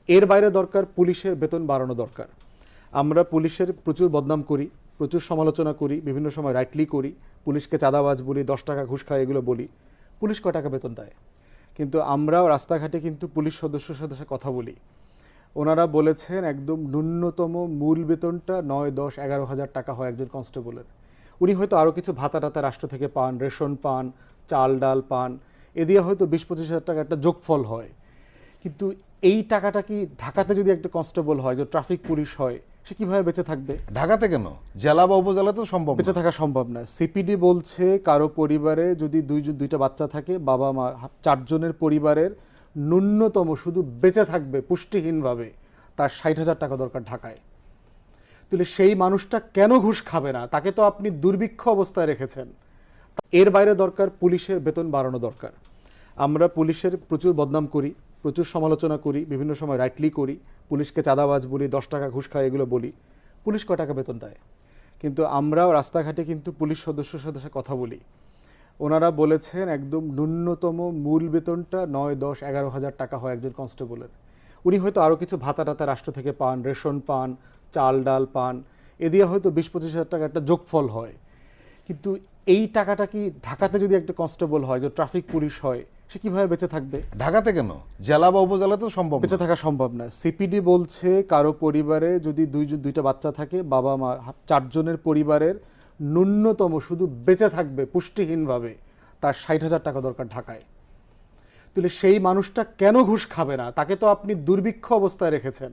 এর বাইরে দরকার পুলিশের বেতন বাড়ানো দরকার। আমরা পুলিশের প্রচুর বদনাম করি, প্রচুর সমালোচনা করি, বিভিন্ন সময় রাইটলি করি, পুলিশকে চাঁদাবাজ বলি, 10 টাকা ঘুষ খায়, এগুলো বলি। পুলিশ কয় টাকা বেতন দেয়? কিন্তু আমরাও রাস্তাঘাটে কিন্তু পুলিশ সদস্যের সাথে কথা বলি। ওনারা বলেছেন একদম ন্যূনতম মূল বেতনটা 9, 10, 11 হাজার টাকা হয় একজন কনস্টেবলের। উনি হয়তো আরও কিছু ভাতা টাতা রাষ্ট্র থেকে পান, রেশন পান, চাল ডাল পান, এ দিয়ে হয়তো 20-25 হাজার টাকা একটা যোগফল হয়। কিন্তু এই টাকাটা কি ঢাকাতে যদি একটা কনস্টেবল হয়, যে ট্রাফিক পুলিশ হয়, সে কিভাবে বেঁচে থাকবে? ঢাকাতে কেন, জেলা বা উপজেলাতে সম্ভব না। বেঁচে থাকা সম্ভব না। সিপিডি বলছে কারো পরিবারে যদি দুইটা বাচ্চা থাকে, বাবা মা 4 জনের পরিবারের ন্যূনতম শুধু বেঁচে থাকবে পুষ্টিহীনভাবে তার 60 হাজার টাকা দরকার ঢাকায়। তাহলে সেই মানুষটা কেন ঘুষ খাবে না? তাকে তো আপনি দুর্ভিক্ষ অবস্থায় রেখেছেন। এর বাইরে দরকার পুলিশের বেতন বাড়ানো দরকার। আমরা পুলিশের প্রচুর বদনাম করি, প্রচুর সমালোচনা করি, বিভিন্ন সময় রাইটলি করি, পুলিশকে চাঁদাবাজ বলি, 10 টাকা ঘুষ খায়, এগুলো বলি। পুলিশ কয় টাকা বেতন দেয়? কিন্তু আমরাও রাস্তাঘাটে কিন্তু পুলিশ সদস্যের সাথে কথা বলি। ওনারা বলেছেন একদম ন্যূনতম মূল বেতনটা 9, 10, 11 হাজার টাকা হয় একজন কনস্টেবলের। উনি হয়তো আরও কিছু ভাতা টাতা রাষ্ট্র থেকে পান, রেশন পান, চাল ডাল পান, এ দিয়ে হয়তো 20-25 হাজার টাকা একটা যোগফল হয়। কিন্তু এই টাকাটা কি ঢাকাতে যদি একটা কনস্টেবল হয়, যে ট্রাফিক পুলিশ হয়, সে কিভাবে বেঁচে থাকবে? ঢাকাতে কেন, জেলা বা উপজেলাতে সম্ভব বেঁচে না। থাকা সম্ভব না। সিপিডি বলছে কারো পরিবারে যদি দুইটা বাচ্চা থাকে, বাবা মা 4 জনের পরিবারের ন্যূনতম শুধু বেঁচে থাকবে পুষ্টিহীনভাবে তার 60 হাজার টাকা দরকার ঢাকায়। তাহলে সেই মানুষটা কেন ঘুষ খাবে না? তাকে তো আপনি দুর্ভিক্ষ অবস্থায় রেখেছেন।